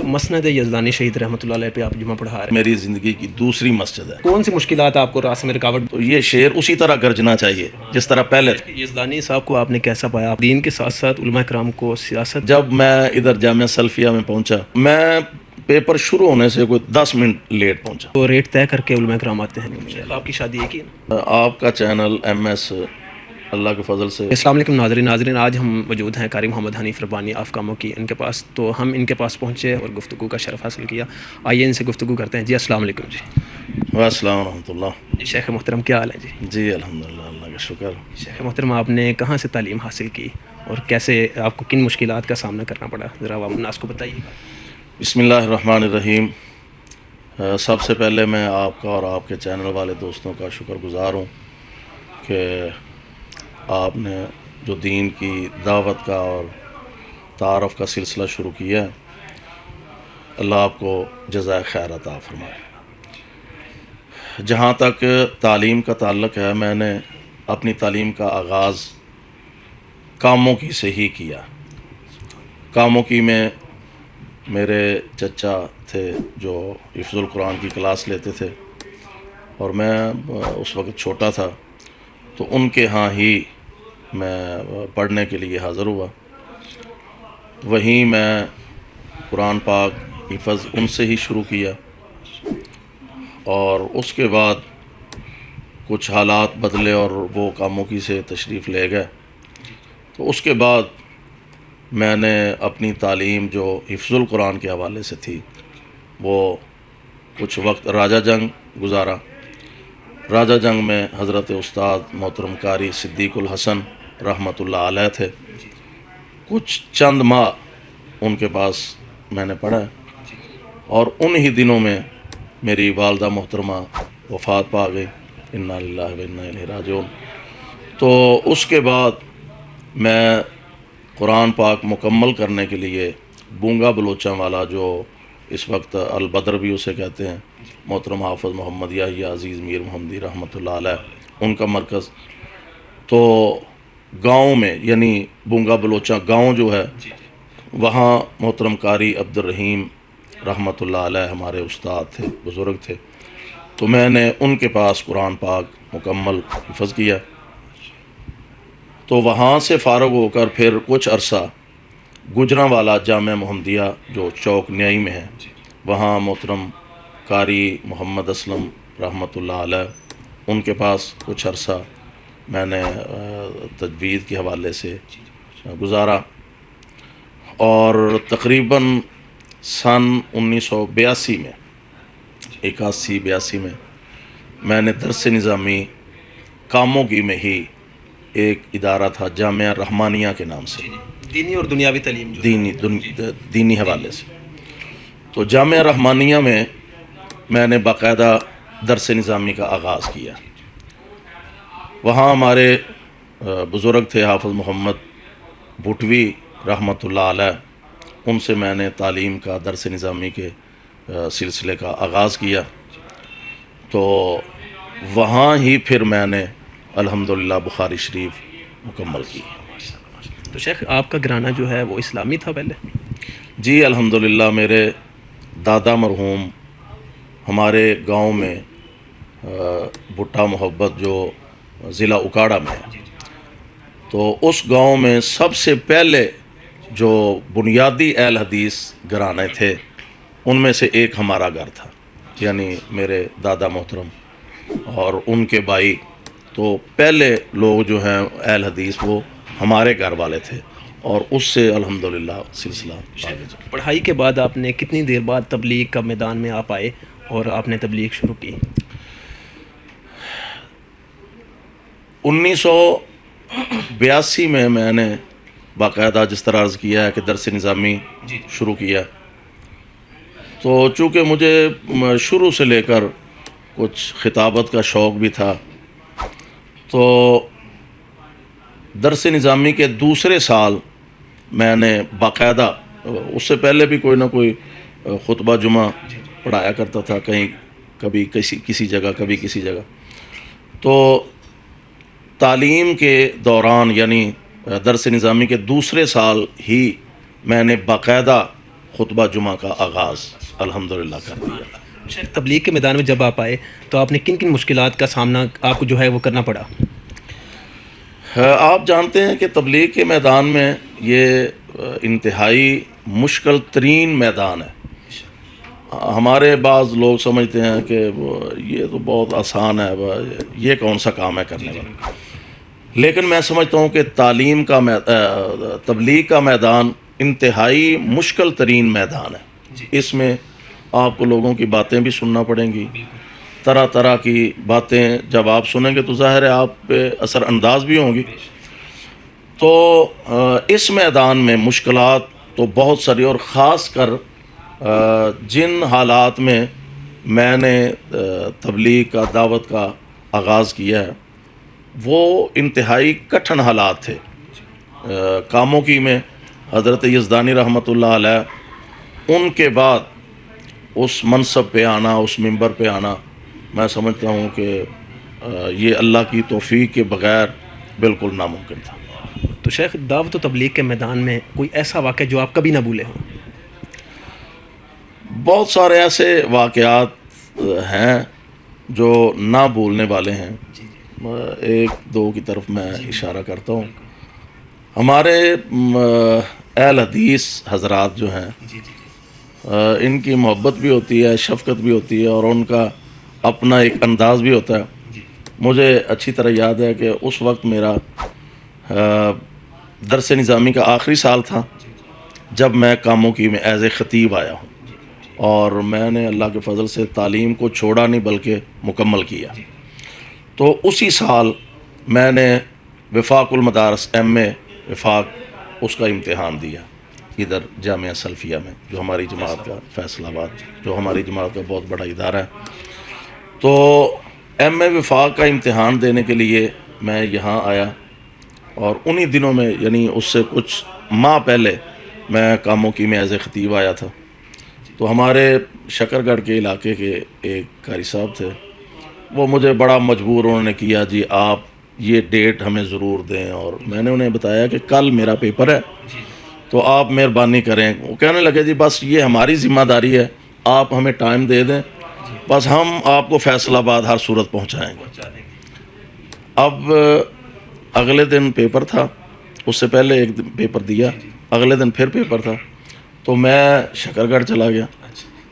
مسند یزدانی شہید رحمۃ اللہ علیہ پہ آپ جمعہ پڑھا رہے ہیں، میری زندگی کی دوسری مسجد ہے. کون سی مشکلات آپ کو راستے میں رکاوٹ؟ تو یہ شعر اسی طرح گرجنا چاہیے جس طرح پہلے تھا. یزدانی صاحب کو آپ نے کیسا پایا؟ آپ دین کے ساتھ ساتھ علماء کرام کو سیاست؟ جب میں ادھر جامعہ سلفیہ میں پہنچا، میں پیپر شروع ہونے سے کوئی 10 منٹ لیٹ پہنچا. تو ریٹ طے کر کے علماء کرام آتے ہیں. آپ کی شادی ایک ہی ہے؟ آپ کا چینل MS اللہ کے فضل سے. السلام علیکم ناظرین، آج ہم موجود ہیں قاری محمد حنیف ربانی آف کاموں کی ان کے پاس. تو ہم ان کے پاس پہنچے اور گفتگو کا شرف حاصل کیا. آئیے ان سے گفتگو کرتے ہیں. جی السلام علیکم. جی السلام ورحمۃ اللہ. جی شیخ محترم کیا حال ہے؟ جی جی الحمدللہ، اللہ کا شکر. شیخ محترم، آپ نے کہاں سے تعلیم حاصل کی اور کیسے آپ کو کن مشکلات کا سامنا کرنا پڑا؟ ذرا عوام الناس کو بتائیے. بسم اللہ الرحمن الرحیم. سب سے پہلے میں آپ کا اور آپ کے چینل والے دوستوں کا شکر گزار ہوں کہ آپ نے جو دین کی دعوت کا اور تعارف کا سلسلہ شروع کیا ہے، اللہ آپ کو جزائے خیر عطا فرمائے. جہاں تک تعلیم کا تعلق ہے، میں نے اپنی تعلیم کا آغاز کاموں کی سے ہی کیا. کاموں کی میں میرے چچا تھے جو حفظ القرآن کی کلاس لیتے تھے، اور میں اس وقت چھوٹا تھا، تو ان کے ہاں ہی میں پڑھنے کے لیے حاضر ہوا. وہیں میں قرآن پاک حفظ ان سے ہی شروع کیا، اور اس کے بعد کچھ حالات بدلے اور وہ کاموں کی سے تشریف لے گئے. تو اس کے بعد میں نے اپنی تعلیم جو حفظ القرآن کے حوالے سے تھی، وہ کچھ وقت راجہ جنگ گزارا. راجہ جنگ میں حضرت استاد محترم قاری صدیق الحسن رحمۃ اللہ علیہ تھے. کچھ چند ماہ ان کے پاس میں نے پڑھا، اور انہی دنوں میں میری والدہ محترمہ وفات پا گئی. انا للہ و انا الیہ راجعون. تو اس کے بعد میں قرآن پاک مکمل کرنے کے لیے بونگا بلوچاں والا، جو اس وقت البدر بھی اسے کہتے ہیں، محترم حافظ محمد یحییٰ عزیز میر محمدی رحمۃ اللہ علیہ، ان کا مرکز. تو گاؤں میں، یعنی بونگا بلوچاں گاؤں جو ہے، وہاں محترم قاری عبد الرحیم رحمۃ اللہ علیہ ہمارے استاد تھے، بزرگ تھے. تو میں نے ان کے پاس قرآن پاک مکمل حفظ کیا. تو وہاں سے فارغ ہو کر پھر کچھ عرصہ گجرانوالہ جامعہ محمدیہ جو چوک نیائی میں ہے، وہاں محترم قاری محمد اسلم رحمۃ اللہ علیہ، ان کے پاس کچھ عرصہ میں نے تجوید کے حوالے سے گزارا. اور تقریباً سن 1982 میں، 81-82 میں نے درس نظامی کاموں کی میں ہی ایک ادارہ تھا جامعہ رحمانیہ کے نام سے، دینی اور دنیاوی تعلیم دینی حوالے سے. تو جامعہ رحمانیہ میں نے باقاعدہ درس نظامی کا آغاز کیا. وہاں ہمارے بزرگ تھے حافظ محمد بھٹوی رحمۃ اللہ علیہ، ان سے میں نے تعلیم کا درس نظامی کے سلسلے کا آغاز کیا. تو وہاں ہی پھر میں نے الحمدللہ بخاری شریف مکمل کی. تو شیخ، آپ کا گھرانہ جو ہے وہ اسلامی تھا پہلے؟ جی الحمدللہ. میرے دادا مرحوم ہمارے گاؤں میں بھٹا محبت جو ضلع اکاڑا میں ہے، تو اس گاؤں میں سب سے پہلے جو بنیادی اہل حدیث گھرانے تھے، ان میں سے ایک ہمارا گھر تھا، یعنی میرے دادا محترم اور ان کے بھائی. تو پہلے لوگ جو ہیں اہل حدیث، وہ ہمارے گھر والے تھے، اور اس سے الحمدللہ سلسلہ آگے چلا. پڑھائی کے بعد آپ نے کتنی دیر بعد تبلیغ کا میدان میں آپ آئے اور آپ نے تبلیغ شروع کی؟ 1982 میں نے باقاعدہ جس طرح عرض کیا ہے کہ درس نظامی شروع کیا. تو چونکہ مجھے شروع سے لے کر کچھ خطابت کا شوق بھی تھا، تو درس نظامی کے دوسرے سال میں نے باقاعدہ، اس سے پہلے بھی کوئی نہ کوئی خطبہ جمعہ پڑھایا کرتا تھا، کبھی کسی جگہ، کبھی کسی جگہ. تو تعلیم کے دوران، یعنی درس نظامی کے دوسرے سال ہی میں نے باقاعدہ خطبہ جمعہ کا آغاز الحمدللہ کر دیا۔ شیخ تبلیغ کے میدان میں جب آپ آئے تو آپ نے کن کن مشکلات کا سامنا آپ کو جو ہے وہ کرنا پڑا؟ آپ جانتے ہیں کہ تبلیغ کے میدان میں یہ انتہائی مشکل ترین میدان ہے۔ ہمارے بعض لوگ سمجھتے ہیں کہ یہ تو بہت آسان ہے، یہ کون سا کام ہے کرنے والا، لیکن میں سمجھتا ہوں کہ تبلیغ کا میدان انتہائی مشکل ترین میدان ہے۔ اس میں آپ کو لوگوں کی باتیں بھی سننا پڑیں گی، طرح طرح کی باتیں جب آپ سنیں گے تو ظاہر ہے آپ پہ اثر انداز بھی ہوں گی۔ تو اس میدان میں مشکلات تو بہت ساری، اور خاص کر جن حالات میں نے تبلیغ کا دعوت کا آغاز کیا ہے وہ انتہائی کٹھن حالات تھے۔ کاموں کی میں حضرت یزدانی رحمۃ اللہ علیہ ان کے بعد اس منصب پہ آنا، اس منبر پہ آنا، میں سمجھتا ہوں کہ یہ اللہ کی توفیق کے بغیر بالکل ناممکن تھا۔ تو شیخ دعوت و تبلیغ کے میدان میں کوئی ایسا واقعہ جو آپ کبھی نہ بھولے ہوں؟ بہت سارے ایسے واقعات ہیں جو نہ بھولنے والے ہیں۔ ایک دو کی طرف میں اشارہ کرتا ہوں۔ ہمارے اہل حدیث حضرات جو ہیں ان کی محبت بھی ہوتی ہے، شفقت بھی ہوتی ہے، اور ان کا اپنا ایک انداز بھی ہوتا ہے۔ مجھے اچھی طرح یاد ہے کہ اس وقت میرا درس نظامی کا آخری سال تھا جب میں کاموں کی میں ایز اے خطیب آیا ہوں، اور میں نے اللہ کے فضل سے تعلیم کو چھوڑا نہیں بلکہ مکمل کیا۔ تو اسی سال میں نے وفاق المدارس ایم اے وفاق اس کا امتحان دیا ادھر جامعہ سلفیہ میں، جو ہماری جماعت کا فیصل آباد، جو ہماری جماعت کا بہت بڑا ادارہ ہے۔ تو ایم اے وفاق کا امتحان دینے کے لیے میں یہاں آیا، اور انہی دنوں میں یعنی اس سے کچھ ماہ پہلے میں کاموں کی میں ایز اے خطیب آیا تھا۔ تو ہمارے شکر گڑھ کے علاقے کے ایک قاری صاحب تھے، وہ مجھے بڑا مجبور انہوں نے کیا، جی آپ یہ ڈیٹ ہمیں ضرور دیں، اور میں نے انہیں بتایا کہ کل میرا پیپر ہے تو آپ مہربانی کریں۔ وہ کہنے لگے جی بس یہ ہماری ذمہ داری ہے، آپ ہمیں ٹائم دے دیں، بس ہم آپ کو فیصل آباد ہر صورت پہنچائیں گے۔ اب اگلے دن پیپر تھا، اس سے پہلے ایک دن پیپر دیا، اگلے دن پھر پیپر تھا، تو میں شکر گڑھ چلا گیا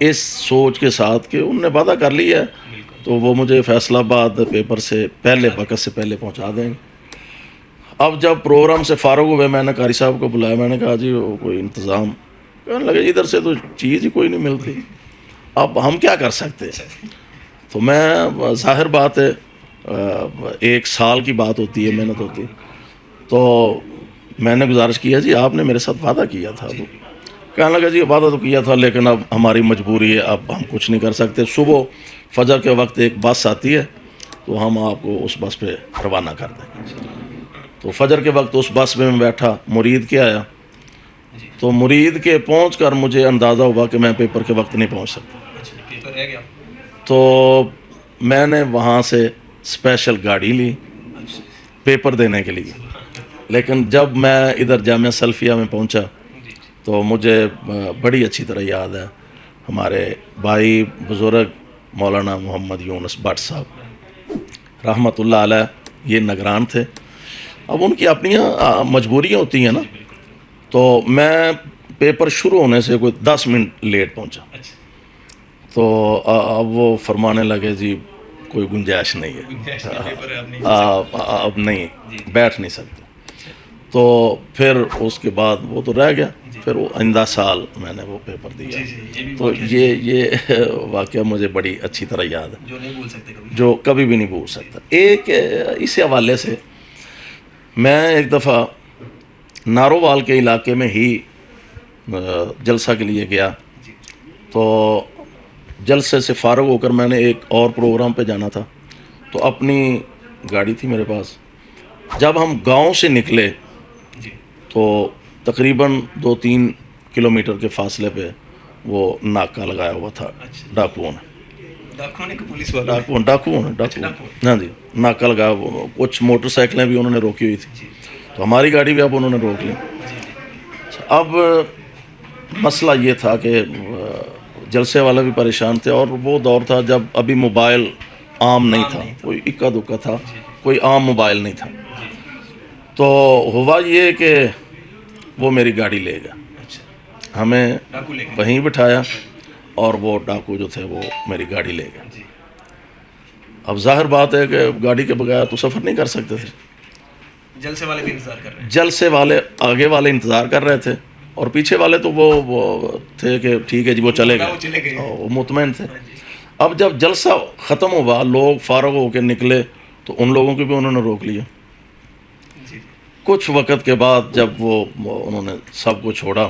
اس سوچ کے ساتھ کہ انہوں نے وعدہ کر لیا ہے تو وہ مجھے فیصل آباد پیپر سے پہلے وقت سے پہلے پہنچا دیں گے۔ اب جب پروگرام سے فارغ ہوئے میں نے قاری صاحب کو بلایا، میں نے کہا جی وہ کوئی انتظام، کہنے لگے ادھر سے تو چیز ہی کوئی نہیں ملتی، اب ہم کیا کر سکتے۔ تو میں ظاہر بات ہے ایک سال کی بات ہوتی ہے، محنت ہوتی ہے، تو میں نے گزارش کیا جی آپ نے میرے ساتھ وعدہ کیا تھا۔ تو کہنے لگا جی وعدہ تو کیا تھا لیکن اب ہماری مجبوری ہے، اب ہم کچھ نہیں کر سکتے، صبح فجر کے وقت ایک بس آتی ہے تو ہم آپ کو اس بس پہ روانہ کر دیں۔ تو فجر کے وقت اس بس میں بیٹھا، مرید کے آیا، تو مرید کے پہنچ کر مجھے اندازہ ہوا کہ میں پیپر کے وقت نہیں پہنچ سکتا، تو میں نے وہاں سے اسپیشل گاڑی لی پیپر دینے کے لیے۔ لیکن جب میں ادھر جامعہ سلفیہ میں پہنچا تو مجھے بڑی اچھی طرح یاد ہے ہمارے بھائی بزرگ مولانا محمد یونس بٹ صاحب رحمۃ اللہ علیہ، یہ نگران تھے۔ اب ان کی اپنی مجبوریاں ہوتی ہیں نا، تو میں پیپر شروع ہونے سے کوئی 10 منٹ لیٹ پہنچا، تو اب وہ فرمانے لگے جی کوئی گنجائش نہیں ہے، اب نہیں بیٹھ نہیں سکتے۔ تو پھر اس کے بعد وہ تو رہ گیا، پھر وہ آئندہ سال میں نے وہ پیپر دیا۔ تو یہ واقعہ مجھے بڑی اچھی طرح یاد ہے، جو کبھی بھی نہیں بھول سکتا۔ ایک اسی حوالے سے میں ایک دفعہ نارووال کے علاقے میں ہی جلسہ کے لیے گیا، تو جلسے سے فارغ ہو کر میں نے ایک اور پروگرام پہ جانا تھا، تو اپنی گاڑی تھی میرے پاس۔ جب ہم گاؤں سے نکلے تو تقریباً 2-3 کلومیٹر کے فاصلے پہ وہ ناکہ لگایا ہوا تھا ڈاکوؤں نے، ہاں جی ناکہ لگایا ہوا، کچھ موٹر سائیکلیں بھی انہوں نے روکی ہوئی تھی، تو ہماری گاڑی بھی اب انہوں نے روک لی۔ اب مسئلہ یہ تھا کہ جلسے والے بھی پریشان تھے، اور وہ دور تھا جب ابھی موبائل عام نہیں تھا، کوئی اکا دکا تھا، کوئی عام موبائل نہیں تھا. تو ہوا یہ کہ وہ میری گاڑی لے گیا، ہمیں وہیں بٹھایا اور وہ ڈاکو جو تھے وہ میری گاڑی لے گئے. اب ظاہر بات ہے کہ گاڑی کے بغیر تو سفر نہیں کر سکتے تھے. جلسے والے بھی انتظار کر رہے ہیں. جلسے والے آگے والے انتظار کر رہے تھے، اور پیچھے والے تو وہ تھے کہ ٹھیک ہے جی وہ چلے گئے، وہ مطمئن تھے. اب جب جلسہ ختم ہوا، لوگ فارغ ہو کے نکلے، تو ان لوگوں کو بھی انہوں نے روک لیا. کچھ وقت کے بعد جب وہ انہوں نے سب کو چھوڑا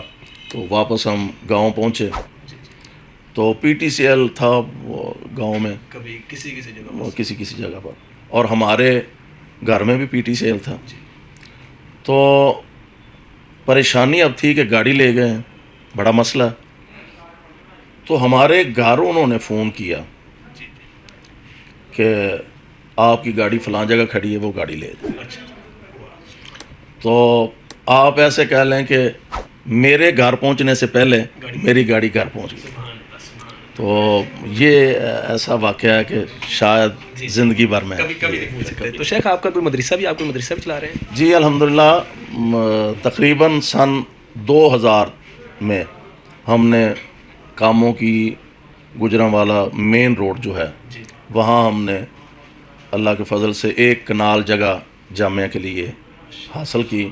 تو واپس ہم گاؤں پہنچے. تو پی ٹی سی ایل تھا وہ گاؤں میں کبھی کسی کسی جگہ پر، اور ہمارے گھر میں بھی پی ٹی سی ایل تھا. تو پریشانی اب تھی کہ گاڑی لے گئے ہیں، بڑا مسئلہ. تو ہمارے گھر انہوں نے فون کیا کہ آپ کی گاڑی فلاں جگہ کھڑی ہے، وہ گاڑی لے جائیں. تو آپ ایسے کہہ لیں کہ میرے گھر پہنچنے سے پہلے میری گاڑی گھر پہنچ گئی. تو یہ ایسا واقعہ ہے کہ شاید زندگی بھر میں. تو شیخ آپ کا کوئی مدرسہ بھی، آپ کوئی مدرسہ بھی چلا رہے ہیں؟ جی الحمدللہ، تقریباً سن 2000 میں ہم نے کاموں کی گجرانوالا مین روڈ جو ہے وہاں ہم نے اللہ کے فضل سے 1 کنال جگہ جامعہ کے لیے حاصل کی.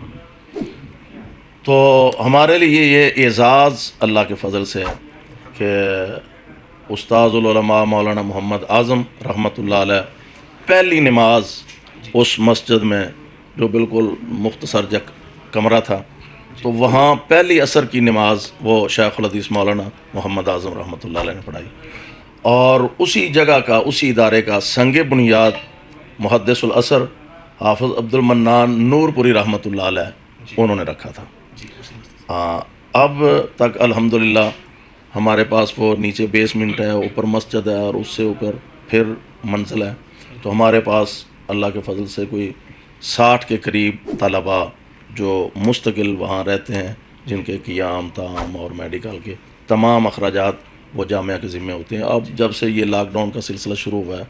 تو ہمارے لیے یہ اعزاز اللہ کے فضل سے ہے کہ استاذ العلماء مولانا محمد اعظم رحمۃ اللہ علیہ پہلی نماز اس مسجد میں، جو بالکل مختصر کمرہ تھا، تو وہاں پہلی عصر کی نماز وہ شیخ الحدیث مولانا محمد اعظم رحمۃ اللہ علیہ نے پڑھائی. اور اسی جگہ کا، اسی ادارے کا سنگ بنیاد محدث العصر حافظ عبد المنان نور پوری رحمۃ اللہ علیہ انہوں نے رکھا تھا. اب تک الحمدللہ ہمارے پاس وہ نیچے بیسمنٹ ہے، اوپر مسجد ہے، اور اس سے اوپر پھر منزل ہے. تو ہمارے پاس اللہ کے فضل سے کوئی 60 کے قریب طلباء جو مستقل وہاں رہتے ہیں، جن کے قیام طعام اور میڈیکل کے تمام اخراجات وہ جامعہ کے ذمے ہوتے ہیں. اب جب سے یہ لاک ڈاؤن کا سلسلہ شروع ہوا ہے،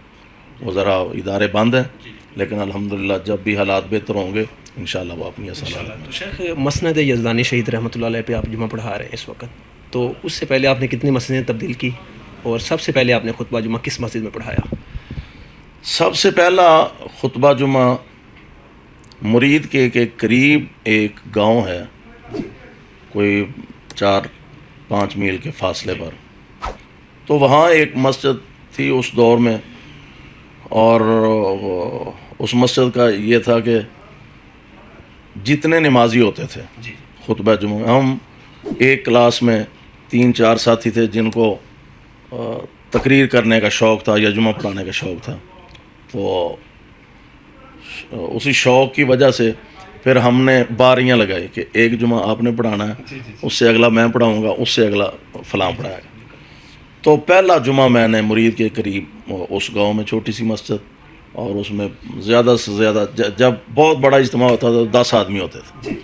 وہ ذرا ادارے بند ہیں، لیکن الحمدللہ جب بھی حالات بہتر ہوں گے انشاءاللہ وہ اپنی اصلاح. تو شیخ مسند یزدانی شہید رحمۃ اللہ علیہ پہ آپ جمعہ پڑھا رہے ہیں اس وقت، تو اس سے پہلے آپ نے کتنی مسجدیں تبدیل کی، اور سب سے پہلے آپ نے خطبہ جمعہ کس مسجد میں پڑھایا؟ سب سے پہلا خطبہ جمعہ مرید کے قریب ایک گاؤں ہے، کوئی 4-5 میل کے فاصلے پر. تو وہاں ایک مسجد تھی اس دور میں، اور اس مسجد کا یہ تھا کہ جتنے نمازی ہوتے تھے خطبہ جمعہ، ہم ایک کلاس میں 3-4 ساتھی تھے جن کو تقریر کرنے کا شوق تھا یا جمعہ پڑھانے کا شوق تھا. تو اسی شوق کی وجہ سے پھر ہم نے باریاں لگائی کہ ایک جمعہ آپ نے پڑھانا ہے، اس سے اگلا میں پڑھاؤں گا، اس سے اگلا فلاں پڑھائے گا. تو پہلا جمعہ میں نے مرید کے قریب اس گاؤں میں، چھوٹی سی مسجد، اور اس میں زیادہ سے زیادہ جب بہت بڑا اجتماع ہوتا تھا 10 آدمی ہوتے تھے.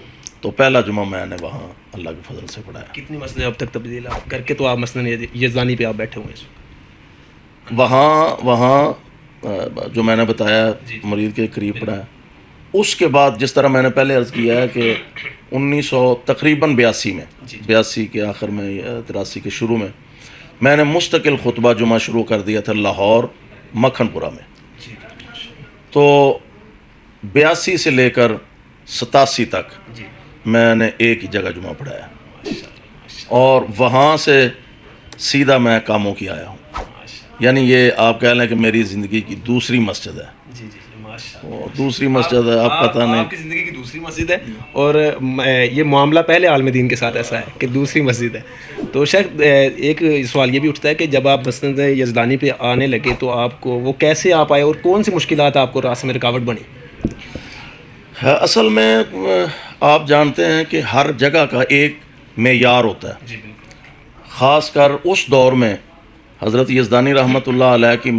تو پہلا جمعہ میں نے وہاں اللہ کے فضل سے پڑھایا. کتنی مسجدیں اب تک تبدیل آپ کر کے، تو آپ مسند یزدانی پہ آپ بیٹھے ہوئے ہیں؟ وہاں جو میں نے بتایا مرید کے قریب پڑھایا. اس کے بعد جس طرح میں نے پہلے عرض کیا ہے کہ 1982 میں، 82 کے آخر میں، 83 کے شروع میں نے مستقل خطبہ جمعہ شروع کر دیا تھا لاہور مکھن پورہ میں. تو 82 سے لے کر 87 تک میں نے ایک ہی جگہ جمعہ پڑھایا، اور وہاں سے سیدھا میں کاموں کی آیا ہوں. یعنی یہ آپ کہہ لیں کہ میری زندگی کی دوسری مسجد ہے. دوسری مسجد ہے، آپ پتہ نہیں، آپ کی زندگی کی دوسری مسجد ہے. اور یہ معاملہ پہلے عالم دین کے ساتھ ایسا ہے کہ دوسری مسجد ہے. تو شاید ایک سوال یہ بھی اٹھتا ہے کہ جب آپ مسند یزدانی پہ آنے لگے تو آپ کو وہ کیسے آپ آئے، اور کون سی مشکلات آپ کو راستے میں رکاوٹ بنی؟ اصل میں آپ جانتے ہیں کہ ہر جگہ کا ایک معیار ہوتا ہے. خاص کر اس دور میں حضرت یزدانی رحمۃ اللہ علیہ کی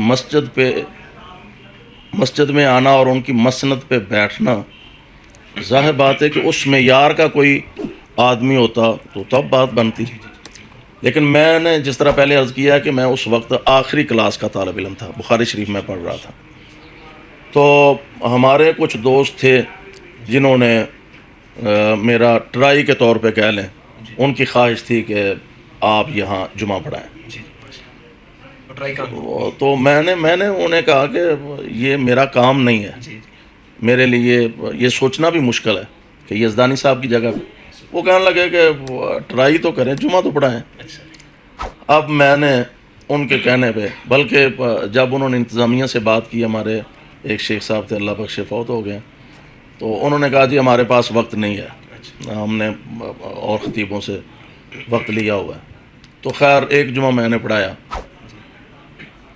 مسجد میں آنا اور ان کی مسند پہ بیٹھنا، ظاہر بات ہے کہ اس معیار کا کوئی آدمی ہوتا تو تب بات بنتی، لیکن میں نے جس طرح پہلے عرض کیا کہ میں اس وقت آخری کلاس کا طالب علم تھا، بخاری شریف میں پڑھ رہا تھا. تو ہمارے کچھ دوست تھے جنہوں نے میرا ٹرائی کے طور پہ کہہ لیں، ان کی خواہش تھی کہ آپ یہاں جمعہ پڑھائیں. تو میں نے انہیں کہا کہ یہ میرا کام نہیں ہے، میرے لیے یہ سوچنا بھی مشکل ہے کہ یزدانی صاحب کی جگہ پہ. وہ کہنے لگے کہ ٹرائی تو کریں، جمعہ تو پڑھائیں. اب میں نے ان کے کہنے پہ، بلکہ جب انہوں نے انتظامیہ سے بات کی، ہمارے ایک شیخ صاحب تھے اللہ بخش فوت ہو گئے، تو انہوں نے کہا جی ہمارے پاس وقت نہیں ہے، ہم نے اور خطیبوں سے وقت لیا ہوا ہے. تو خیر ایک جمعہ میں نے پڑھایا.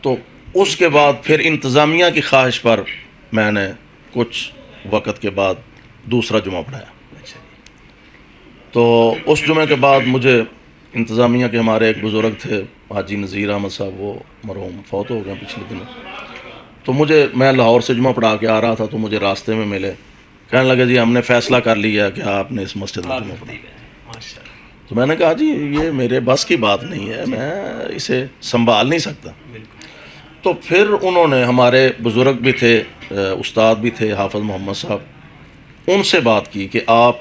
تو اس کے بعد پھر انتظامیہ کی خواہش پر میں نے کچھ وقت کے بعد دوسرا جمعہ پڑھایا. تو اس جمعے کے بعد مجھے انتظامیہ کے ہمارے ایک بزرگ تھے حاجی نذیر احمد صاحب، وہ مرحوم فوت ہو گئے پچھلے دنوں. تو میں لاہور سے جمعہ پڑھا کے آ رہا تھا، تو مجھے راستے میں ملے، کہنے لگے جی ہم نے فیصلہ کر لیا کہ آپ نے اس مسجد میں جمعہ پڑھا. تو میں نے کہا جی یہ میرے بس کی بات نہیں ہے، میں اسے سنبھال نہیں سکتا. تو پھر انہوں نے، ہمارے بزرگ بھی تھے، استاد بھی تھے حافظ محمد صاحب، ان سے بات کی کہ آپ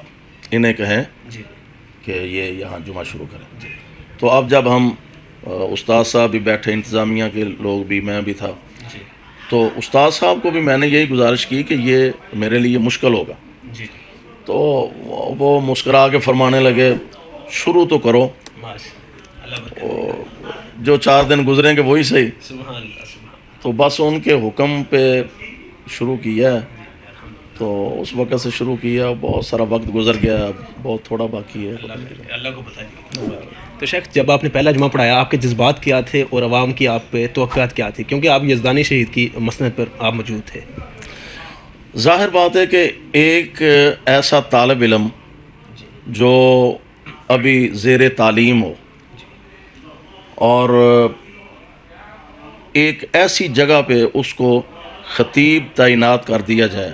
انہیں کہیں کہ یہ یہاں جمعہ شروع کریں. تو اب جب ہم استاد صاحب بھی بیٹھے، انتظامیہ کے لوگ بھی، میں بھی تھا، تو استاد صاحب کو بھی میں نے یہی گزارش کی کہ یہ میرے لیے مشکل ہوگا. تو وہ مسکرا کے فرمانے لگے شروع تو کرو، جو 4 دن گزریں گے وہی صحیح. تو بس ان کے حکم پہ شروع کیا ہے. تو اس وقت سے شروع کیا، بہت سارا وقت گزر گیا، بہت تھوڑا باقی ہے. اللہ کو پتہ نہیں. تو شیخ جب آپ نے پہلا جمعہ پڑھایا، آپ کے جذبات کیا تھے اور عوام کی آپ پہ توقعات کیا تھی، کیونکہ آپ یزدانی شہید کی مسند پر آپ موجود تھے؟ ظاہر بات ہے کہ ایک ایسا طالب علم جو ابھی زیر تعلیم ہو اور ایک ایسی جگہ پہ اس کو خطیب تعینات کر دیا جائے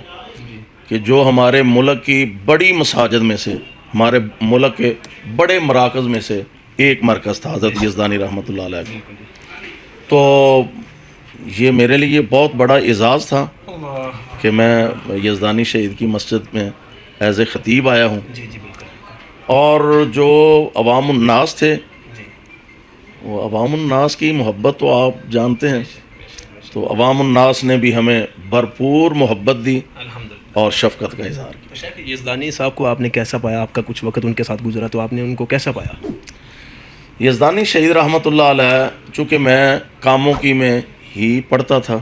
کہ جو ہمارے ملک کی بڑی مساجد میں سے، ہمارے ملک کے بڑے مراکز میں سے ایک مرکز تھا حضرت یزدانی رحمۃ اللہ علیہ. تو یہ میرے لیے بہت بڑا اعزاز تھا کہ میں یزدانی شہید کی مسجد میں ایز اے خطیب آیا ہوں. اور جو عوام الناس تھے، وہ عوام الناس کی محبت تو آپ جانتے ہیں. تو عوام الناس نے بھی ہمیں بھرپور محبت دی اور شفقت کا اظہار کیا. یزدانی صاحب کو آپ نے کیسا پایا؟ آپ کا کچھ وقت ان کے ساتھ گزرا، تو آپ نے ان کو کیسا پایا؟ یزدانی شہید رحمۃ اللہ علیہ، چونکہ میں کاموں کی میں ہی پڑھتا تھا،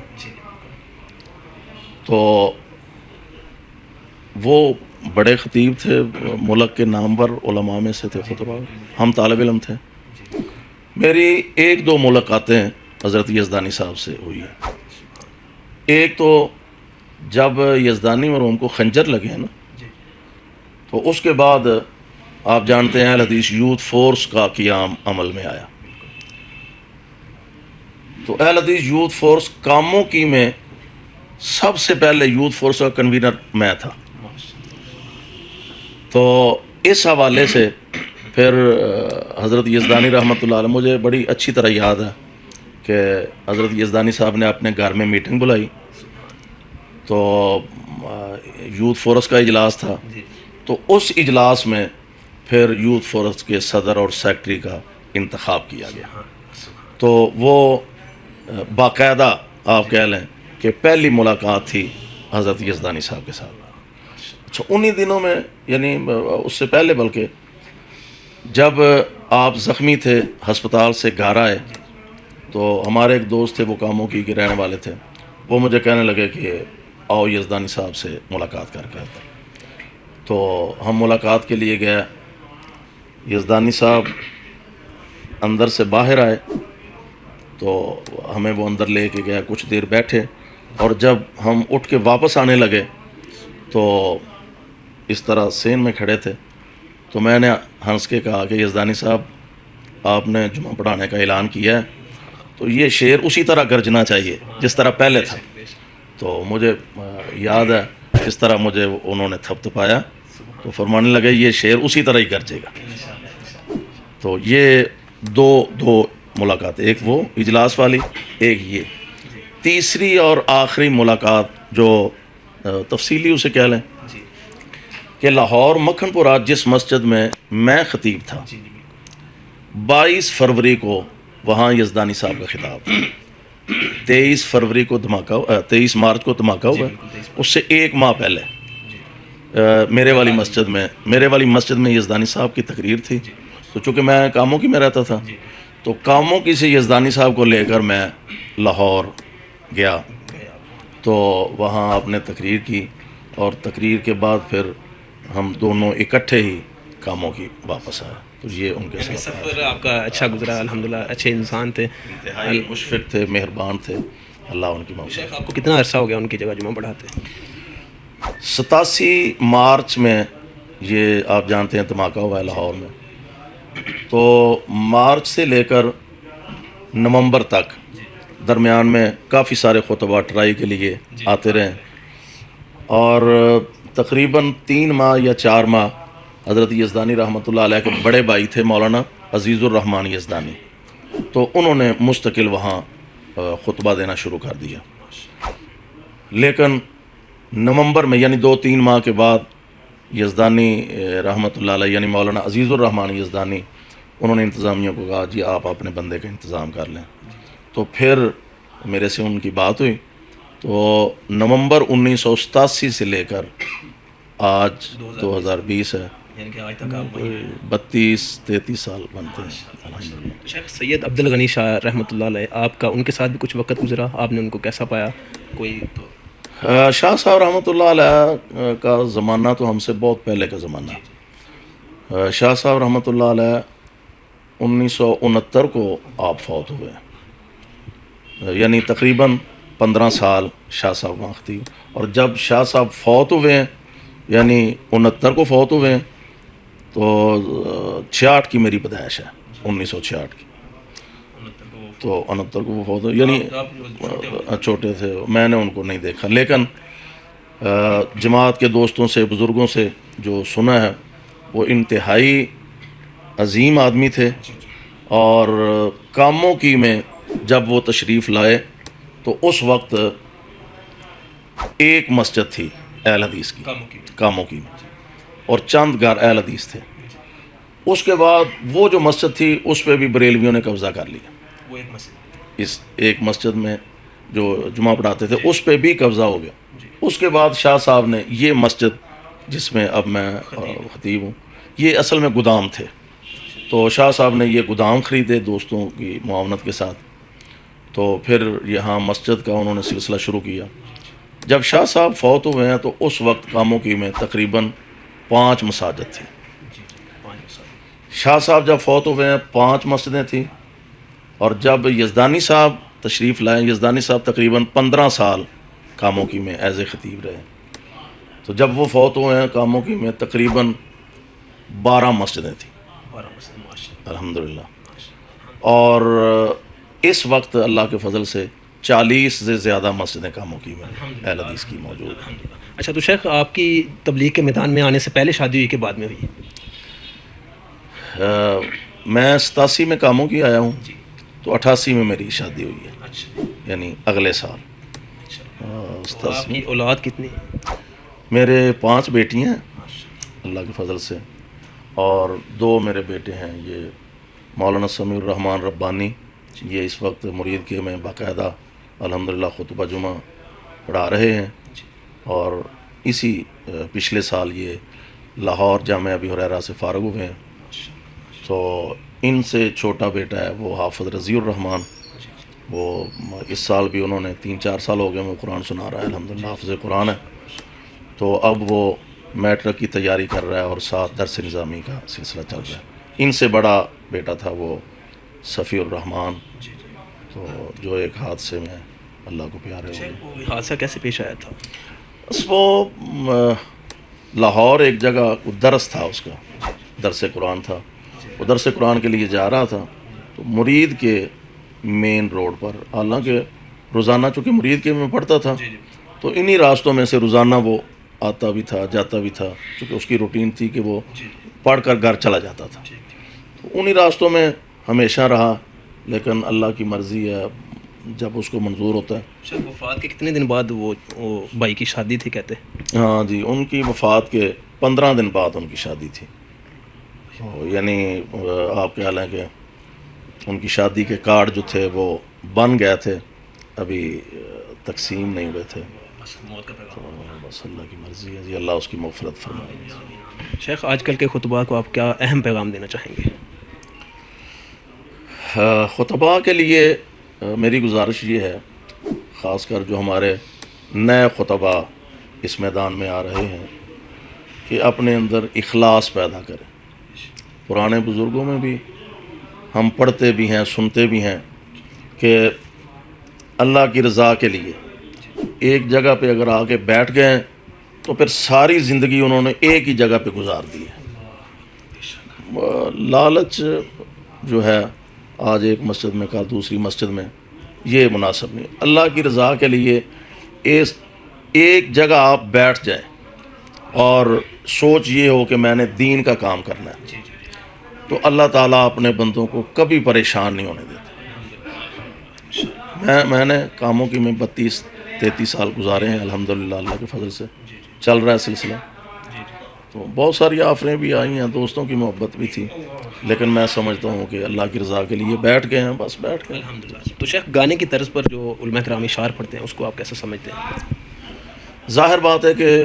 تو وہ بڑے خطیب تھے، ملک کے نامور علماء میں سے تھے خطبہ. ہم طالب علم تھے. میری 1-2 ملاقاتیں حضرت یزدانی صاحب سے ہوئی ہیں. ایک تو جب یزدانی مرحوم کو خنجر لگے نا، تو اس کے بعد آپ جانتے ہیں اہل حدیث یوتھ فورس کا قیام عمل میں آیا. تو اہل حدیث یوتھ فورس کاموں کی میں سب سے پہلے یوتھ فورس کا کنوینر میں تھا. تو اس حوالے سے پھر حضرت یزدانی رحمۃ اللہ علیہ، مجھے بڑی اچھی طرح یاد ہے کہ حضرت یزدانی صاحب نے اپنے گھر میں میٹنگ بلائی. تو یوتھ فورس کا اجلاس تھا. تو اس اجلاس میں پھر یوتھ فورس کے صدر اور سیکٹری کا انتخاب کیا گیا. تو وہ باقاعدہ آپ کہہ لیں کہ پہلی ملاقات تھی حضرت یزدانی صاحب کے ساتھ. اچھا، انہی دنوں میں، یعنی اس سے پہلے، بلکہ جب آپ زخمی تھے، ہسپتال سے گھر آئے، تو ہمارے ایک دوست تھے، وہ کاموں کی کے رہنے والے تھے، وہ مجھے کہنے لگے کہ آؤ یزدانی صاحب سے ملاقات کر کے آتے. تو ہم ملاقات کے لیے گئے. یزدانی صاحب اندر سے باہر آئے تو ہمیں وہ اندر لے کے گیا، کچھ دیر بیٹھے، اور جب ہم اٹھ کے واپس آنے لگے تو اس طرح سین میں کھڑے تھے. تو میں نے ہنس کے کہا کہ یزدانی صاحب، آپ نے جمعہ پڑھانے کا اعلان کیا ہے تو یہ شعر اسی طرح گرجنا چاہیے جس طرح پہلے تھا. تو مجھے یاد ہے اس طرح مجھے انہوں نے تھپ تھپایا. تو فرمانے لگے یہ شعر اسی طرح ہی گرجے گا. تو یہ دو ملاقات، ایک وہ اجلاس والی، ایک یہ. تیسری اور آخری ملاقات جو تفصیلی اسے کہہ لیں کہ لاہور مکھن پورہ جس مسجد میں خطیب تھا، 22 فروری کو وہاں یزدانی صاحب کا خطاب تھا. 23 فروری کو دھماکہ 23 مارچ کو دھماکہ ہوا. اس سے ایک ماہ پہلے میرے والی مسجد میں یزدانی صاحب کی تقریر تھی. تو چونکہ میں کاموں کی میں رہتا تھا تو کاموں کی سے یزدانی صاحب کو لے کر میں لاہور گیا. تو وہاں آپ نے تقریر کی اور تقریر کے بعد پھر ہم دونوں اکٹھے ہی کاموں کی واپس آئے. تو یہ ان کے ساتھ سفر آپ کا اچھا گزرا الحمدللہ. اچھے انسان تھے، انتہائی مشفق تھے، مہربان تھے. اللہ ان کی مغفرت. شیخ آپ کو کتنا عرصہ ہو گیا ان کی جگہ جمعہ پڑھاتے؟ 87 مارچ میں یہ آپ جانتے ہیں دھماکہ ہوا ہے لاہور میں. تو مارچ سے لے کر نومبر تک درمیان میں کافی سارے خطبہ ٹرائی کے لیے آتے رہے. اور تقریباً 3 ماہ یا 4 ماہ حضرت یزدانی رحمۃ اللہ علیہ کے بڑے بھائی تھے مولانا عزیز الرحمان یزدانی. تو انہوں نے مستقل وہاں خطبہ دینا شروع کر دیا. لیکن نومبر میں یعنی 2-3 ماہ کے بعد یزدانی رحمۃ اللہ علیہ یعنی مولانا عزیز الرحمان یزدانی انہوں نے انتظامیہ کو کہا جی آپ اپنے بندے کا انتظام کر لیں. تو پھر میرے سے ان کی بات ہوئی. تو نومبر 1987 سے لے کر آج 2020 ہے، یعنی کہ آج تک آپ 32-33 سال بنتے ہیں الحمدللہ. شیخ سید عبد الغنی شاہ رحمۃ اللہ علیہ، آپ کا ان کے ساتھ بھی کچھ وقت گزرا، آپ نے ان کو کیسا پایا؟ کوئی تو شاہ صاحب رحمۃ اللہ علیہ کا زمانہ تو ہم سے بہت پہلے کا زمانہ ہے. شاہ صاحب رحمۃ اللہ علیہ 1969 کو آپ فوت ہوئے، یعنی تقریباً 15 سال شاہ صاحب وہاں خطیب. اور جب شاہ صاحب فوت ہوئے ہیں یعنی 69 کو فوت ہوئے ہیں تو 66 کی میری پیدائش ہے، 1966 کی. تو 69 کو وہ فوت ہوئے، یعنی چھوٹے تھے، میں نے ان کو نہیں دیکھا. لیکن جماعت کے دوستوں سے، بزرگوں سے جو سنا ہے وہ انتہائی عظیم آدمی تھے. اور کاموں کی میں جب وہ تشریف لائے تو اس وقت ایک مسجد تھی اہل حدیث کی کاموں کی میں، اور چند گھر اہل حدیث تھے. اس کے بعد وہ جو مسجد تھی اس پہ بھی بریلویوں نے قبضہ کر لیا. وہ ایک مسجد، اس ایک مسجد میں جو جمعہ پڑھاتے تھے اس پہ بھی قبضہ ہو گیا. اس کے بعد شاہ صاحب نے یہ مسجد جس میں اب میں خطیب ہوں، یہ اصل میں گودام تھے. تو شاہ صاحب نے یہ گودام خریدے دوستوں کی معاونت کے ساتھ. تو پھر یہاں مسجد کا انہوں نے سلسلہ شروع کیا. جب شاہ صاحب فوت ہوئے ہیں تو اس وقت کاموں کی میں تقریباً 5 مساجد تھیں. شاہ صاحب جب فوت ہوئے ہیں 5 مسجدیں تھیں. اور جب یزدانی صاحب تشریف لائے، یزدانی صاحب تقریباً 15 سال کاموں کی میں ایز اے خطیب رہے. تو جب وہ فوت ہوئے ہیں کاموں کی میں تقریباً 12 مسجدیں تھیں الحمدللہ. اور اس وقت اللہ کے فضل سے 40 سے زیادہ مسجدیں کاموں کی میں اہل حدیث کی موجود ہیں. اچھا، تو شیخ آپ کی تبلیغ کے میدان میں آنے سے پہلے شادی ہوئی کہ بعد میں ہوئی؟ میں 87 میں کاموں کی آیا ہوں تو 88 میں میری شادی ہوئی ہے، یعنی اگلے سال. آپ کی اولاد کتنی؟ میرے 5 بیٹیاں ہیں اللہ کے فضل سے، اور 2 میرے بیٹے ہیں. یہ مولانا سمیع الرحمان ربانی، یہ اس وقت مرید کے میں باقاعدہ الحمدللہ خطبہ جمعہ پڑھا رہے ہیں. اور اسی پچھلے سال یہ لاہور جامعہ ابی ہریرہ سے فارغ ہوئے ہیں. تو ان سے چھوٹا بیٹا ہے وہ حافظ رضی الرحمان، وہ اس سال بھی انہوں نے 3-4 سال ہو گئے وہ قرآن سنا رہا ہے الحمدللہ، حافظ قرآن ہے. تو اب وہ میٹرک کی تیاری کر رہا ہے اور ساتھ درس نظامی کا سلسلہ چل رہا ہے. ان سے بڑا بیٹا تھا وہ صفی الرحمان، تو جو ایک حادثے میں اللہ کو پیارے ہو گئے. حادثہ کیسے پیش آیا تھا؟ بس وہ لاہور ایک جگہ درس تھا، اس کا درس قرآن تھا. وہ درس قرآن کے لیے جا رہا تھا تو مرید کے مین روڈ پر، حالانکہ روزانہ چونکہ مرید کے میں پڑھتا تھا تو انہی راستوں میں سے روزانہ وہ آتا بھی تھا جاتا بھی تھا، کیونکہ اس کی روٹین تھی کہ وہ پڑھ کر گھر چلا جاتا تھا. تو انہی راستوں میں ہمیشہ رہا، لیکن اللہ کی مرضی ہے جب اس کو منظور ہوتا ہے. شاید وفات کے کتنے دن بعد وہ بھائی کی شادی تھی کہتے ہیں؟ ہاں جی، ان کی وفات کے 15 دن بعد ان کی شادی تھی. یعنی آپ کہہ لیں کہ ان کی شادی کے کارڈ جو تھے وہ بن گئے تھے، ابھی تقسیم نہیں ہوئے تھے. بس موت کا پیغام. بس اللہ کی مرضی ہے جی، اللہ اس کی مغفرت فرمائے. شیخ آج کل کے خطبہ کو آپ کیا اہم پیغام دینا چاہیں گے؟ خطباء کے لیے میری گزارش یہ ہے، خاص کر جو ہمارے نئے خطباء اس میدان میں آ رہے ہیں، کہ اپنے اندر اخلاص پیدا کریں. پرانے بزرگوں میں بھی ہم پڑھتے بھی ہیں سنتے بھی ہیں کہ اللہ کی رضا کے لیے ایک جگہ پہ اگر آ کے بیٹھ گئے ہیں تو پھر ساری زندگی انہوں نے ایک ہی جگہ پہ گزار دی ہے. لالچ جو ہے آج ایک مسجد میں کا دوسری مسجد میں، یہ مناسب نہیں. اللہ کی رضا کے لیے ایک جگہ آپ بیٹھ جائیں اور سوچ یہ ہو کہ میں نے دین کا کام کرنا ہے، تو اللہ تعالیٰ اپنے بندوں کو کبھی پریشان نہیں ہونے دیتے. میں نے کاموں کی میں 32-33 سال گزارے ہیں الحمدللہ، اللہ کے فضل سے چل رہا ہے سلسلہ. تو بہت ساری آفریں بھی آئی ہیں، دوستوں کی محبت بھی تھی، لیکن میں سمجھتا ہوں کہ اللہ کی رضا کے لیے بیٹھ گئے ہیں، بس بیٹھ گئے. تو شیخ گانے کی طرز پر جو علماء کرام اشعار پڑھتے ہیں اس کو آپ کیسے سمجھتے ہیں؟ ظاہر بات ہے کہ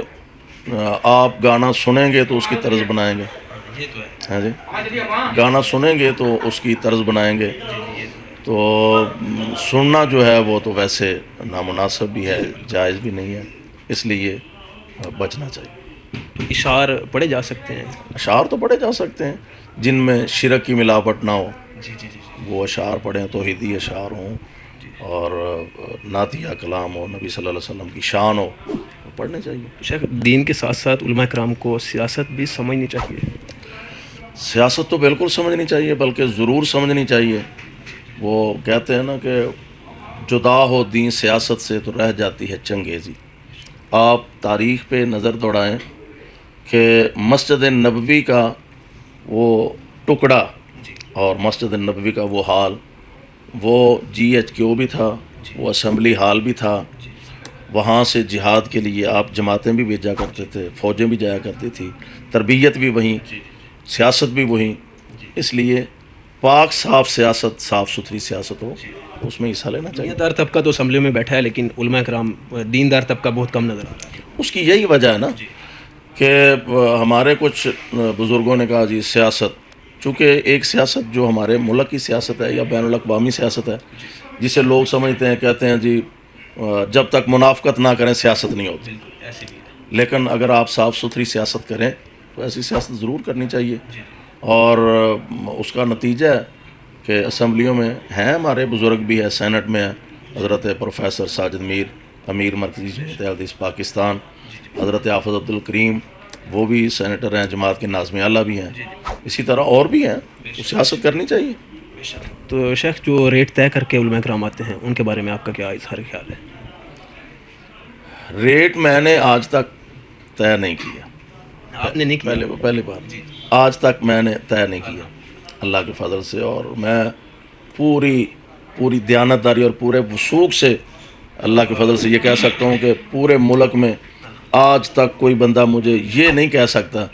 آپ گانا سنیں گے تو اس کی طرز بنائیں گے. ہاں جی، گانا سنیں گے تو اس کی طرز بنائیں گے. تو سننا جو ہے وہ تو ویسے نامناسب بھی ہے، جائز بھی نہیں ہے، اس لیے بچنا چاہیے. اشعار پڑھے جا سکتے ہیں؟ اشعار تو پڑھے جا سکتے ہیں جن میں شرک کی ملاوٹ نہ ہو، وہ اشعار پڑھیں، توحیدی اشعار ہوں اور نعتیہ کلام ہو، نبی صلی اللہ علیہ وسلم کی شان ہو، وہ پڑھنے چاہیے. شیخ دین کے ساتھ ساتھ علماء کرام کو سیاست بھی سمجھنی چاہیے. سیاست تو بالکل سمجھنی چاہیے، بلکہ ضرور سمجھنی چاہیے. وہ کہتے ہیں نا کہ جدا ہو دین سیاست سے تو رہ جاتی ہے چنگیزی. آپ تاریخ پہ نظر دوڑائیں کہ مسجد نبوی کا وہ ٹکڑا اور مسجد نبوی کا وہ حال، وہ GHQ بھی تھا، وہ اسمبلی ہال بھی تھا. وہاں سے جہاد کے لیے آپ جماعتیں بھی بھیجا کرتے تھے، فوجیں بھی جایا کرتی تھی، تربیت بھی وہیں، سیاست بھی وہیں. اس لیے پاک صاف سیاست، صاف ستھری سیاست ہو، اس میں حصہ لینا چاہیے. دیندار طبقہ تو اسمبلی میں بیٹھا ہے لیکن علماء کرام دیندار طبقہ بہت کم نظر آ رہا ہے. اس کی یہی وجہ ہے نا کہ ہمارے کچھ بزرگوں نے کہا جی سیاست، چونکہ ایک سیاست جو ہمارے ملک کی سیاست ہے یا بین الاقوامی سیاست ہے، جسے لوگ سمجھتے ہیں، کہتے ہیں جی جب تک منافقت نہ کریں سیاست نہیں ہوتی. لیکن اگر آپ صاف ستھری سیاست کریں تو ایسی سیاست ضرور کرنی چاہیے. اور اس کا نتیجہ ہے کہ اسمبلیوں میں ہیں ہمارے بزرگ بھی ہے، سینٹ میں ہے حضرت پروفیسر ساجد میر، امیر مرکزی جمعیت حدیث پاکستان، حضرت حافظ عبدالکریم، وہ بھی سینیٹر ہیں، جماعت کے ناظم اعلیٰ بھی ہیں، اسی طرح اور بھی ہیں. تو سیاست کرنی چاہیے. تو شیخ جو ریٹ طے کر کے علماء کرام آتے ہیں ان کے بارے میں آپ کا کیا اظہار خیال ہے؟ ریٹ میں نے آج تک طے نہیں کیا. آپ نے نہیں کیا؟ پہلی بات آج تک میں نے طے نہیں کیا اللہ کے فضل سے. اور میں پوری دیانتداری اور پورے وثوق سے اللہ کے فضل سے یہ کہہ سکتا ہوں کہ پورے ملک میں آج تک کوئی بندہ مجھے یہ نہیں کہہ سکتا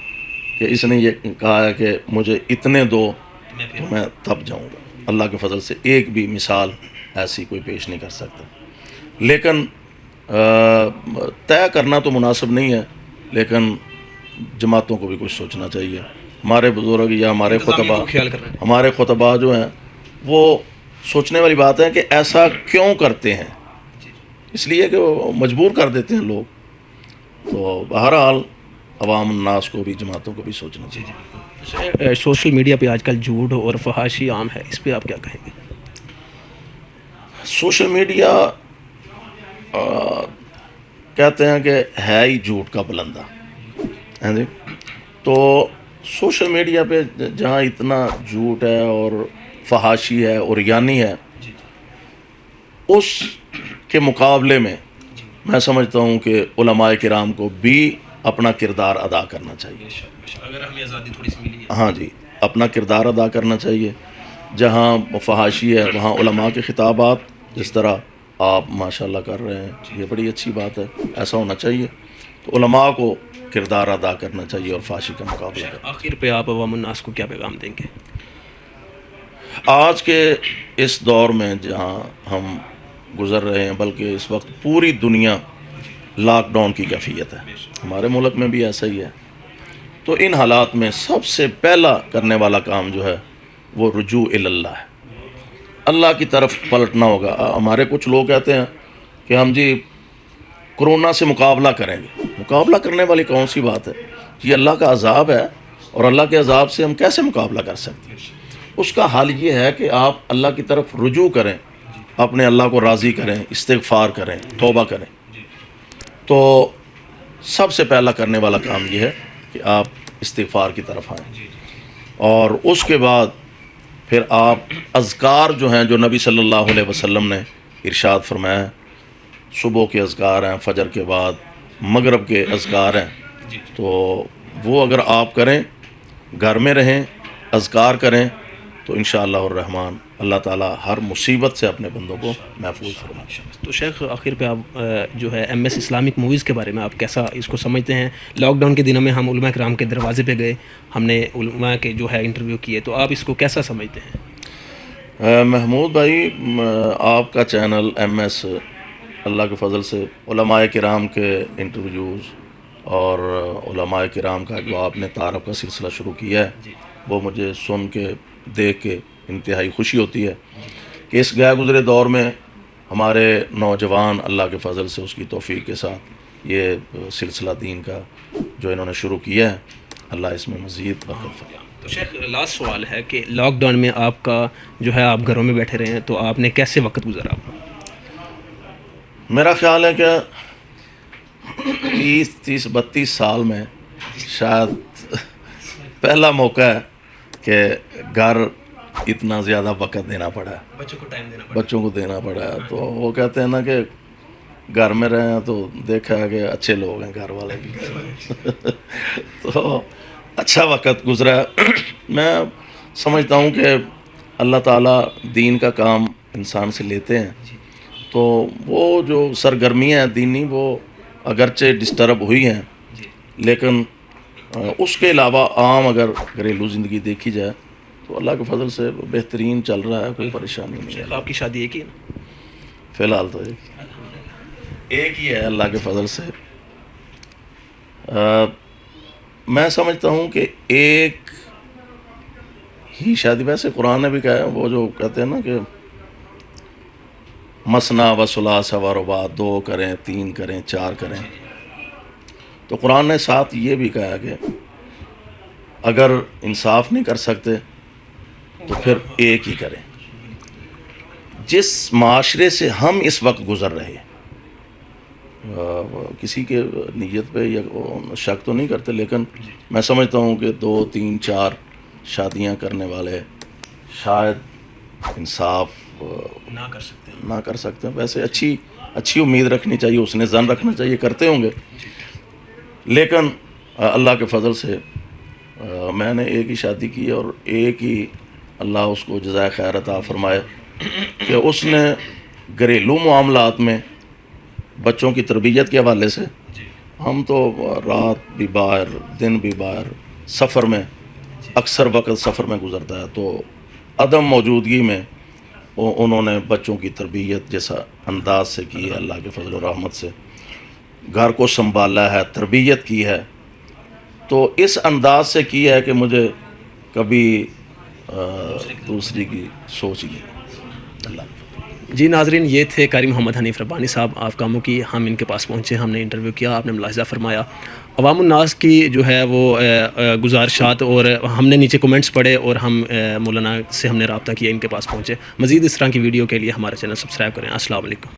کہ اس نے یہ کہا ہے کہ مجھے اتنے دو تو میں تب جاؤں گا. اللہ کے فضل سے ایک بھی مثال ایسی کوئی پیش نہیں کر سکتا. لیکن طے کرنا تو مناسب نہیں ہے، لیکن جماعتوں کو بھی کچھ سوچنا چاہیے. ہمارے بزرگ یا ہمارے خطباء جو ہیں وہ سوچنے والی بات ہے کہ ایسا کیوں کرتے ہیں، اس لیے کہ وہ مجبور کر دیتے ہیں لوگ. تو بہرحال عوام الناس کو بھی، جماعتوں کو بھی سوچنا چاہیے. سوشل میڈیا پہ آج کل جھوٹ اور فحاشی عام ہے، اس پہ آپ کیا کہیں گے؟ سوشل میڈیا کہتے ہیں کہ ہے ہی جھوٹ کا بلندہ. ہاں جی، تو سوشل میڈیا پہ جہاں اتنا جھوٹ ہے اور فحاشی ہے اور یعنی ہے، اس کے مقابلے میں میں سمجھتا ہوں کہ علماء کرام کو بھی اپنا کردار ادا کرنا چاہیے. اگر ہمیں آزادی تھوڑی سی ملی ہے. ہاں جی، اپنا کردار ادا کرنا چاہیے. جہاں فحاشی ہے وہاں علماء کے خطابات جس طرح آپ ماشاءاللہ کر رہے ہیں، یہ بڑی اچھی بات ہے، ایسا ہونا چاہیے. تو علماء کو کردار ادا کرنا چاہیے اور فحاشی کا مقابلہ کرنا. آخر پہ آپ عوام الناس کو کیا پیغام دیں گے؟ آج کے اس دور میں جہاں ہم گزر رہے ہیں، بلکہ اس وقت پوری دنیا لاک ڈاؤن کی کیفیت ہے، ہمارے ملک میں بھی ایسا ہی ہے. تو ان حالات میں سب سے پہلا کرنے والا کام جو ہے وہ رجوع اللہ ہے، اللہ کی طرف پلٹنا ہوگا. ہمارے کچھ لوگ کہتے ہیں کہ ہم جی کرونا سے مقابلہ کریں گے. مقابلہ کرنے والی کون سی بات ہے؟ یہ اللہ کا عذاب ہے، اور اللہ کے عذاب سے ہم کیسے مقابلہ کر سکتے ہیں؟ اس کا حل یہ ہے کہ آپ اللہ کی طرف رجوع کریں، اپنے اللہ کو راضی کریں، استغفار کریں، توبہ کریں. تو سب سے پہلا کرنے والا کام یہ ہے کہ آپ استغفار کی طرف آئیں، اور اس کے بعد پھر آپ اذکار جو ہیں جو نبی صلی اللہ علیہ وسلم نے ارشاد فرمایا ہے، صبح کے اذکار ہیں، فجر کے بعد مغرب کے اذکار ہیں، تو وہ اگر آپ کریں، گھر میں رہیں، اذکار کریں، تو انشاءاللہ الرحمن اللہ تعالیٰ ہر مصیبت سے اپنے بندوں کو محفوظ فرمائے. تو شیخ آخر پہ آپ جو ہے ایم ایس اسلامک موویز کے بارے میں آپ کیسا اس کو سمجھتے ہیں؟ لاک ڈاؤن کے دنوں میں ہم علماء کرام کے دروازے پہ گئے، ہم نے علماء کے جو ہے انٹرویو کیے، تو آپ اس کو کیسا سمجھتے ہیں؟ محمود بھائی، آپ کا چینل ایم ایس اللہ کے فضل سے علماء کرام کے انٹرویوز اور علماء کرام کا جو آپ نے تعارف کا سلسلہ شروع کیا ہے، وہ مجھے سن کے دیکھ کے انتہائی خوشی ہوتی ہے کہ اس گئے گزرے دور میں ہمارے نوجوان اللہ کے فضل سے اس کی توفیق کے ساتھ یہ سلسلہ دین کا جو انہوں نے شروع کیا ہے، اللہ اس میں مزید برکت فرمائے. تو شیخ لاسٹ سوال ہے کہ لاک ڈاؤن میں آپ کا جو ہے آپ گھروں میں بیٹھے رہے ہیں، تو آپ نے کیسے وقت گزارا؟ میرا خیال ہے کہ 30-32 سال میں شاید پہلا موقع ہے کہ گھر اتنا زیادہ وقت دینا پڑا ہے، بچوں کو دینا پڑا ہے. تو وہ کہتے ہیں نا کہ گھر میں رہے ہیں تو دیکھا ہے کہ اچھے لوگ ہیں گھر والے بھی. تو اچھا وقت گزرا ہے. میں سمجھتا ہوں کہ اللہ تعالیٰ دین کا کام انسان سے لیتے ہیں، تو وہ جو سرگرمیاں ہیں دینی، وہ اگرچہ ڈسٹرب ہوئی ہیں، لیکن اس کے علاوہ عام اگر گھریلو زندگی دیکھی جائے تو اللہ کے فضل سے بہترین چل رہا ہے، کوئی پریشانی نہیں ہے. آپ کی شادی ایک ہی ہے؟ فی الحال تو ایک ہی ہے اللہ کے فضل سے. میں سمجھتا ہوں کہ ایک ہی شادی، ویسے قرآن نے بھی کہا ہے، وہ جو کہتے ہیں نا کہ مثنا و ثلاث و رباع، 2 کریں، 3 کریں، 4 کریں. تو قرآن نے ساتھ یہ بھی کہا ہے کہ اگر انصاف نہیں کر سکتے تو پھر ایک ہی کریں. جس معاشرے سے ہم اس وقت گزر رہے ہیں، کسی کے نیت پہ یا شک تو نہیں کرتے، لیکن میں سمجھتا ہوں کہ 2، 3، 4 شادیاں کرنے والے شاید انصاف نہ کر سکتے. ویسے اچھی امید رکھنی چاہیے، اس نے ظن رکھنا چاہیے کرتے ہوں گے، لیکن اللہ کے فضل سے میں نے ایک ہی شادی کی اور ایک ہی اللہ اس کو جزائے خیر عطا فرمائے کہ اس نے گھریلو معاملات میں بچوں کی تربیت کے حوالے سے، ہم تو رات بھی باہر دن بھی باہر سفر میں، اکثر وقت سفر میں گزرتا ہے، تو عدم موجودگی میں انہوں نے بچوں کی تربیت جیسا انداز سے کی ہے، اللہ کے فضل و رحمت سے گھر کو سنبھالا ہے، تربیت کی ہے. تو اس انداز سے کی ہے کہ مجھے کبھی دوسری کی سوچ ہی نہیں. اللہ جی ناظرین، یہ تھے قاری محمد حنیف ربانی صاحب آپ کاموں کی. ہم ان کے پاس پہنچے، ہم نے انٹرویو کیا، آپ نے ملاحظہ فرمایا عوام الناس کی جو ہے وہ گزارشات، اور ہم نے نیچے کومنٹس پڑھے اور ہم مولانا سے ہم نے رابطہ کیا، ان کے پاس پہنچے. مزید اس طرح کی ویڈیو کے لیے ہمارا چینل سبسکرائب کریں. السلام علیکم.